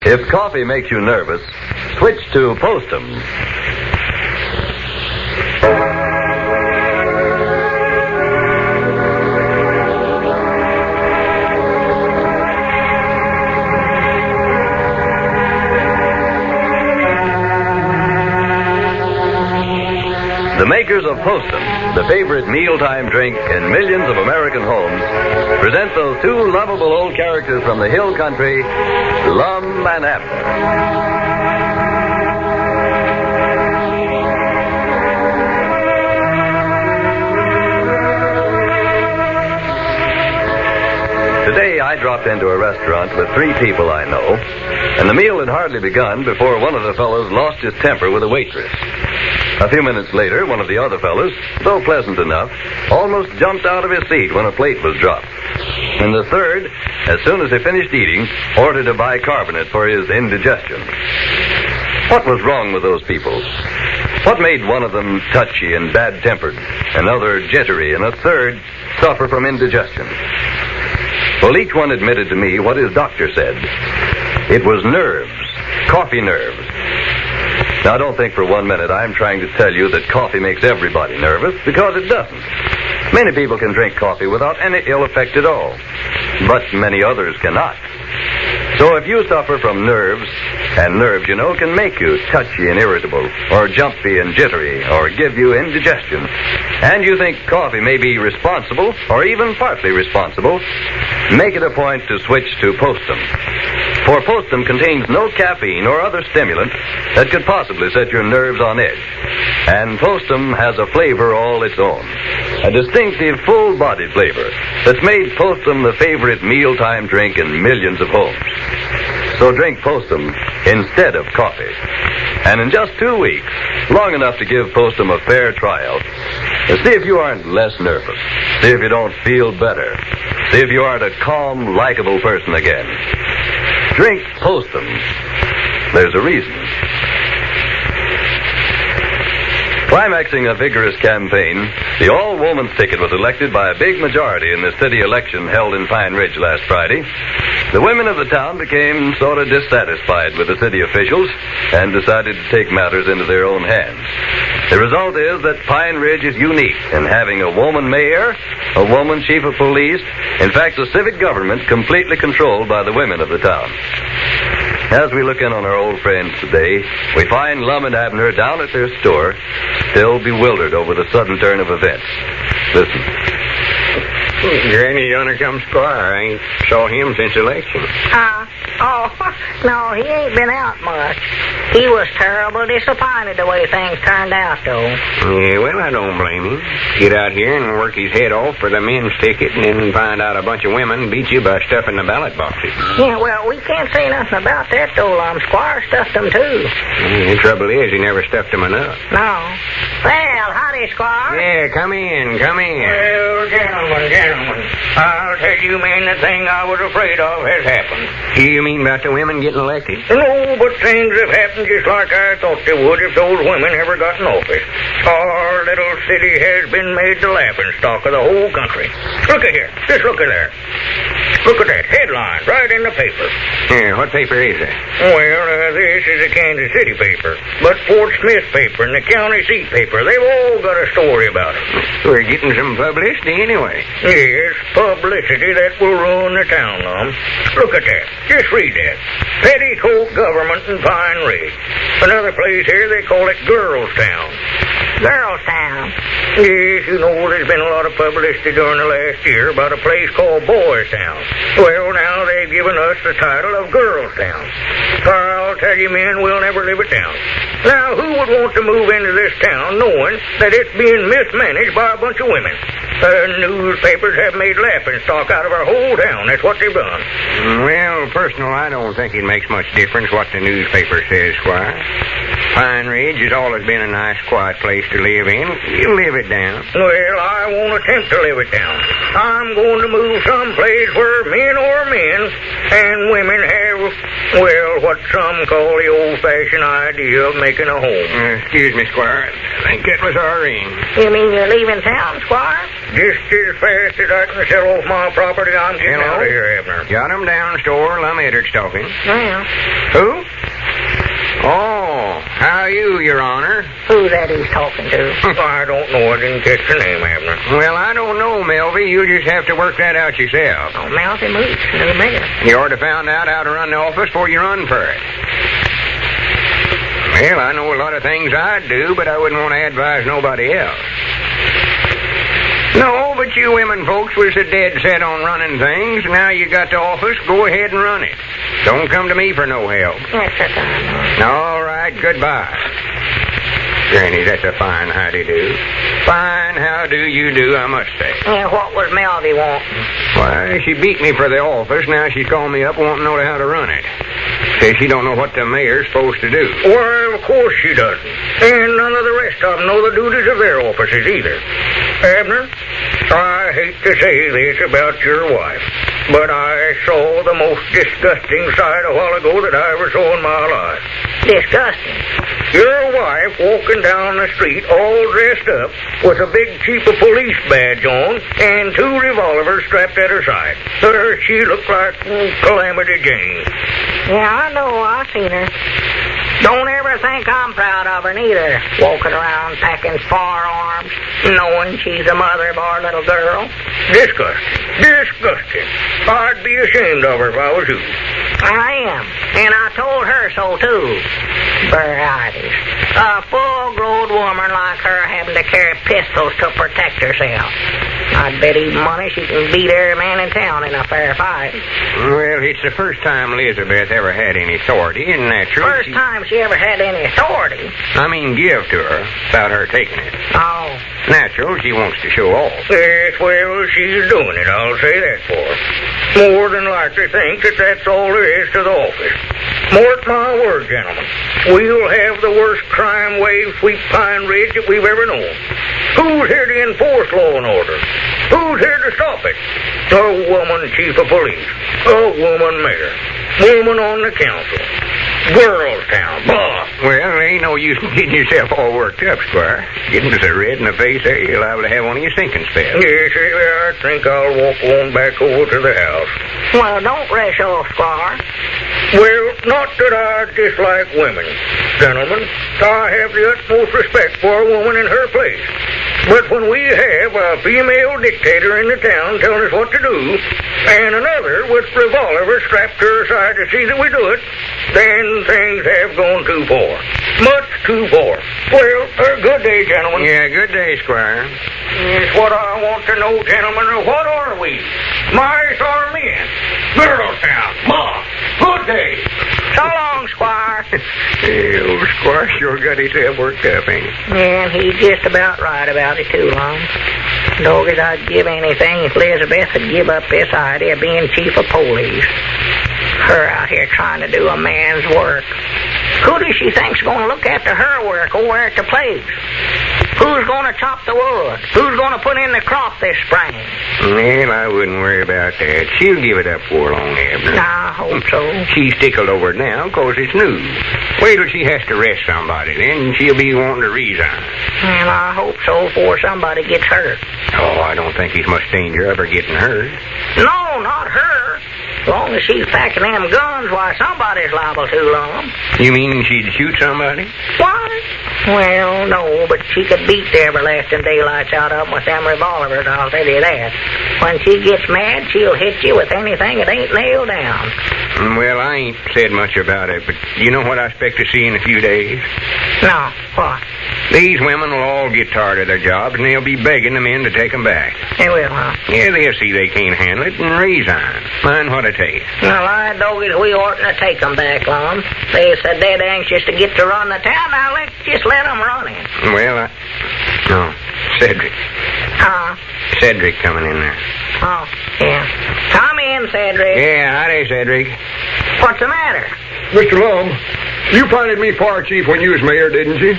If coffee makes you nervous, switch to Postum. The makers of Postum, the favorite mealtime drink in millions of American homes, present those two lovable old characters from the hill country, Lum and Abner. Today I dropped into a restaurant with three people I know, and the meal had hardly begun before one of the fellows lost his temper with a waitress. A few minutes later, one of the other fellows, though pleasant enough, almost jumped out of his seat when a plate was dropped. And the third, as soon as he finished eating, ordered a bicarbonate for his indigestion. What was wrong with those people? What made one of them touchy and bad-tempered, another jittery, and a third suffer from indigestion? Well, each one admitted to me what his doctor said. It was nerves, coffee nerves. Now, don't think for 1 minute I'm trying to tell you that coffee makes everybody nervous, because it doesn't. Many people can drink coffee without any ill effect at all, but many others cannot. So if you suffer from nerves, and nerves, you know, can make you touchy and irritable, or jumpy and jittery, or give you indigestion, and you think coffee may be responsible, or even partly responsible, make it a point to switch to Postum. For Postum contains no caffeine or other stimulant that could possibly set your nerves on edge. And Postum has a flavor all its own. A distinctive, full-bodied flavor that's made Postum the favorite mealtime drink in millions of homes. So drink Postum instead of coffee. And in just 2 weeks, long enough to give Postum a fair trial, see if you aren't less nervous. See if you don't feel better. See if you aren't a calm, likable person again. Drink Postum. There's a reason. Climaxing a vigorous campaign, the all-woman's ticket was elected by a big majority in the city election held in Pine Ridge last Friday. The women of the town became sort of dissatisfied with the city officials and decided to take matters into their own hands. The result is that Pine Ridge is unique in having a woman mayor, a woman chief of police, in fact, a civic government completely controlled by the women of the town. As we look in on our old friends today, we find Lum and Abner down at their store, still bewildered over the sudden turn of events. Listen. Granny done come Squire. I ain't saw him since election. No, he ain't been out much. He was terrible disappointed the way things turned out, though. Yeah, well, I don't blame him. Get out here and work his head off for the men's ticket and then find out a bunch of women beat you by stuffing the ballot boxes. Yeah, well, we can't say nothing about that, though, Squire stuffed them, too. The trouble is, he never stuffed them enough. No. Well, howdy, Squire. Yeah, come in. Well, gentlemen, I'll tell you, man, the thing I was afraid of has happened. You mean about the women getting elected? No, but things have happened just like I thought they would if those women ever got in office. Our little city has been made the laughingstock of the whole country. Look at here. Just look at there. Look at that headline right in the paper. Yeah, what paper is that? Well, this is the Kansas City paper. But Fort Smith paper and the county seat paper, they've all got a story about it. We're getting some publicity anyway. Yes, publicity that will ruin the town, Lum. Look at that. Just read that. Petticoat government in Pine Ridge. Another place here, they call it Girls Town. Girls Town. Yes, you know, there's been a lot of publicity during the last year about a place called Boys Town. Well, now they've given us the title of Girls Town. I'll tell you, men, we'll never live it down. Now, who would want to move into this town knowing that it's being mismanaged by a bunch of women? Newspapers have made laughingstock out of our whole town. That's what they've done. Well, personal, I don't think it makes much difference what the newspaper says, Squire. Pine Ridge has always been a nice, quiet place to live in. You live it down. Well, I won't attempt to live it down. I'm going to move someplace where men are men and women have, well, what some call the old-fashioned idea of making a home. Excuse me, Squire. I think that was our ring. You mean you're leaving town, Squire? Just as fast as I can sell off my property, I'm getting out of here, Abner. Jot'em down store. Lum Abner's talking. Well. Who? Oh, how are you, Your Honor? Who's that he's talking to? I don't know. I didn't catch the name, Abner. Well, I don't know, Melvy. You'll just have to work that out yourself. Oh, Mouthy Moots, no matter. You ought to found out how to run the office before you run for it. Well, I know a lot of things I'd do, but I wouldn't want to advise nobody else. No, but you women folks was so dead set on running things. Now you got the office, go ahead and run it. Don't come to me for no help. That's a time. All right, goodbye. Granny, that's a fine howdy-do. Fine how do you do, I must say. Yeah, what was Melvy wanting? Why, she beat me for the office. Now she's calling me up wanting to know how to run it. Says she don't know what the mayor's supposed to do. Well, of course she doesn't. And none of the rest of them know the duties of their offices either. Abner, I hate to say this about your wife, but I saw the most disgusting sight a while ago that I ever saw in my life. Disgusting. Your wife walking down the street all dressed up with a big chief of police badge on and 2 revolvers strapped at her side. She looked like Calamity Jane. Yeah, I know. I seen her. Don't ever think I'm proud of her neither, walking around packing firearms, knowing she's the mother of our little girl. Disgusting. Disgusting. I'd be ashamed of her if I was you. I am, and I told her so, too. Varieties. A full-grown woman like her having to carry pistols to protect herself. I'd bet even money she can beat every man in town in a fair fight. Well, it's the first time Elizabeth ever had any authority, and naturally... First time she ever had any authority? I mean, give to her, without her taking it. Oh. Natural, she wants to show off. Yes, well, she's doing it, I'll say that for her. More than likely think that that's all there is to the office. Mark my word, gentlemen. We'll have the worst crime wave sweep Pine Ridge that we've ever known. Who's here to enforce law and order? Who's here to stop it? A woman chief of police. A woman mayor. Woman on the council. Girls town. Bah! Well, there ain't no use in getting yourself all worked up, Squire. Getting so red in the face there, you're liable to have one of your sinking spells. Yes, I think I'll walk on back over to the house. Well, don't rush off, Squire. Well, not that I dislike women, gentlemen. I have the utmost respect for a woman in her place. But when we have a female dictator in the town telling us what to do, and another with revolver strapped to her side to see that we do it, then things have gone too far. Much too far. Well, good day, gentlemen. Yeah, good day, Squire. It's what I want to know, gentlemen. What are we? Mice or men? Girls town. Ma. Good day. So long, Squire. Hey, old Squire sure got himself worked up, ain't he? And he's just about right about it, too, Lum. Doggies, I'd give anything if Elizabeth would give up this idea of being chief of police. Her out here trying to do a man's work. Who does she think's going to look after her work over at the place? Who's going to chop the wood? Who's going to put in the crop this spring? Well, I wouldn't worry about that. She'll give it up for long, Abner. I hope so. She's tickled over it now because it's new. Wait till she has to arrest somebody, then she'll be wanting to resign. And I hope so before somebody gets hurt. Oh, I don't think there's much danger of her getting hurt. No, not her. As long as she's packing them guns, why, somebody's liable to, Lum. You mean she'd shoot somebody? What? Well, no, but she could beat the everlasting daylights out of them with them revolvers, I'll tell you that. When she gets mad, she'll hit you with anything that ain't nailed down. Well, I ain't said much about it, but you know what I expect to see in a few days? No, what? These women will all get tired of their jobs, and they'll be begging the men to take them back. They will, huh? Yeah, they'll see they can't handle it and resign. Mind what I tell you. Well, I doggies, we oughtn't to take them back, Lum. They're so dead anxious to get to run the town. Now, let's just let them run it. Well, no, Cedric. Huh? Cedric coming in there. Oh, yeah. Come in, Cedric. Yeah, howdy, Cedric. What's the matter? Mr. Lum, You appointed me fire chief when you was mayor, didn't you?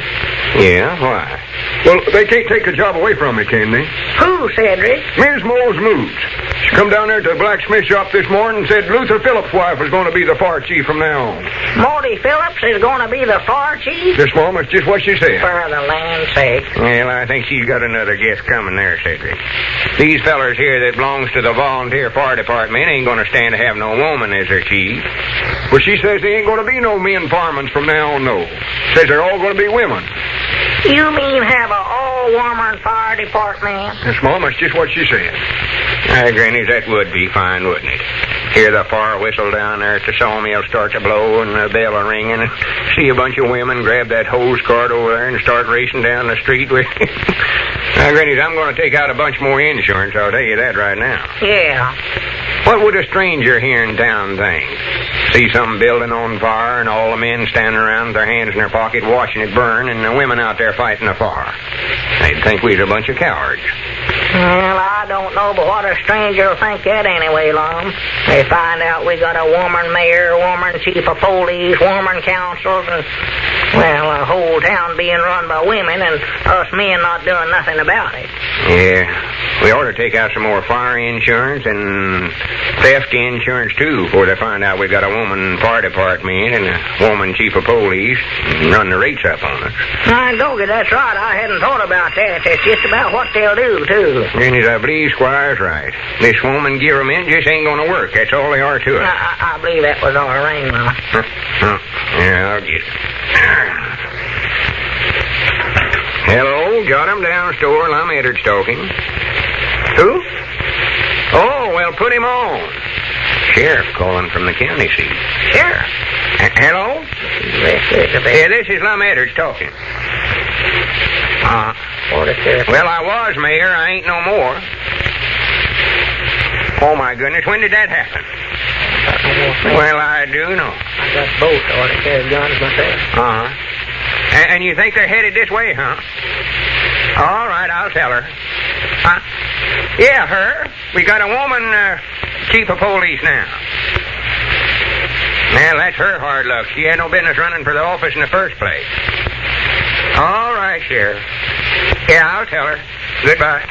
Yeah, why? Well, they can't take the job away from me, can they? Who, Cedric? Ms. Moles Moose. She come down there to the blacksmith shop this morning and said Luther Phillips' wife was going to be the fire chief from now on. Morty Phillips is going to be the fire chief? This moment, it's just what she said. For the land's sake. Well, I think she's got another guess coming there, Cedric. These fellers here that belongs to the volunteer fire department ain't going to stand to have no woman as their chief. Well, she says there ain't going to be no men firemen from now on, no. Says they're all going to be women. You mean have a all-woman fire department? This moment, it's just what she said. Granny, that would be fine, wouldn't it? Hear the fire whistle down there at the sawmill start to blow and the bell a-ringing, and see a bunch of women grab that hose cart over there and start racing down the street with... Now, Granny, I'm going to take out a bunch more insurance, I'll tell you that right now. Yeah. What would a stranger here in town think? See some building on fire and all the men standing around with their hands in their pocket watching it burn and the women out there fighting the fire. They'd think we're a bunch of cowards. Well, I don't know, but what a stranger will think that anyway, Lum. They find out we got a woman mayor, woman chief of police, woman councils, and, well, a whole town being run by women and us men not doing nothing about it. Yeah, we ought to take out some more fire insurance and theft insurance, too, before they find out we've got a woman fire department and a woman chief of police and run the rates up on us. I don't get that's right. I hadn't thought about that. That's just about what they'll do, too. Granny, I believe Squire's right. This woman government just ain't going to work. That's all they are to it. I believe that was our ring, Lum. Yeah, I'll get it. Hello, jot'em down store. Lum Abner's talking. Who? Oh, well, put him on. Sheriff calling from the county seat. Sheriff? Hello? Yeah, this is Lum Abner's talking. Well, I was mayor. I ain't no more. Oh, my goodness. When did that happen? Well, I do know. I got both. I ought to carry guns myself. Uh-huh. And you think they're headed this way, huh? All right, I'll tell her. Huh? Yeah, her. We got a woman chief of police now. Well, that's her hard luck. She had no business running for the office in the first place. All right, Sheriff. Yeah, I'll tell her. Goodbye.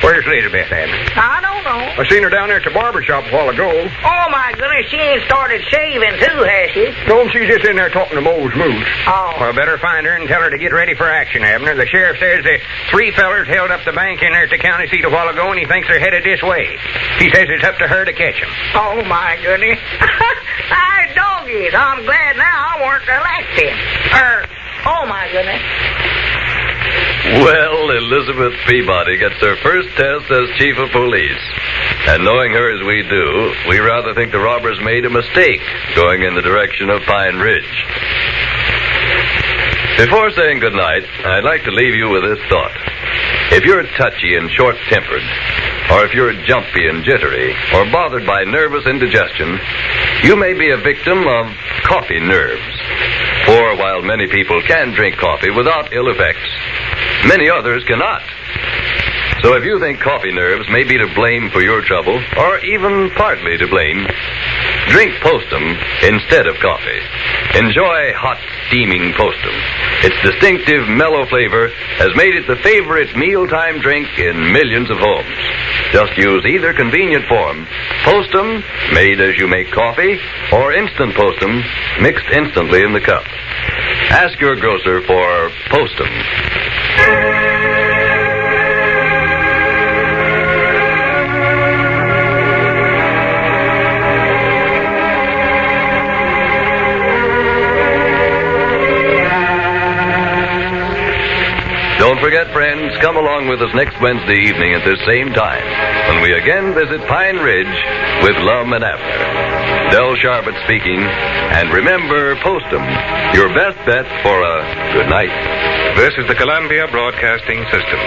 Where's Elizabeth, Abner? I don't know. I seen her down there at the barber shop a while ago. Oh, my goodness, she ain't started shaving, too, has she? No, she's just in there talking to Moles Moose. Oh. Well, better find her and tell her to get ready for action, Abner. The sheriff says the three fellers held up the bank in there at the county seat a while ago, and he thinks they're headed this way. He says it's up to her to catch them. Oh, my goodness. Hi, doggies. I'm glad now I weren't elected. Oh, my goodness. Well, Elizabeth Peabody gets her first test as chief of police. And knowing her as we do, we rather think the robbers made a mistake going in the direction of Pine Ridge. Before saying goodnight, I'd like to leave you with this thought. If you're touchy and short-tempered, or if you're jumpy and jittery, or bothered by nervous indigestion, you may be a victim of coffee nerves. For while many people can drink coffee without ill effects, many others cannot. So if you think coffee nerves may be to blame for your trouble, or even partly to blame, drink Postum instead of coffee. Enjoy hot, steaming Postum. Its distinctive, mellow flavor has made it the favorite mealtime drink in millions of homes. Just use either convenient form, Postum, made as you make coffee, or instant Postum, mixed instantly in the cup. Ask your grocer for Postum. Don't forget, friends, come along with us next Wednesday evening at this same time when we again visit Pine Ridge with Lum and Abner. Del Sharbutt speaking, and remember Postum, your best bet for a good night. This is the Columbia Broadcasting System.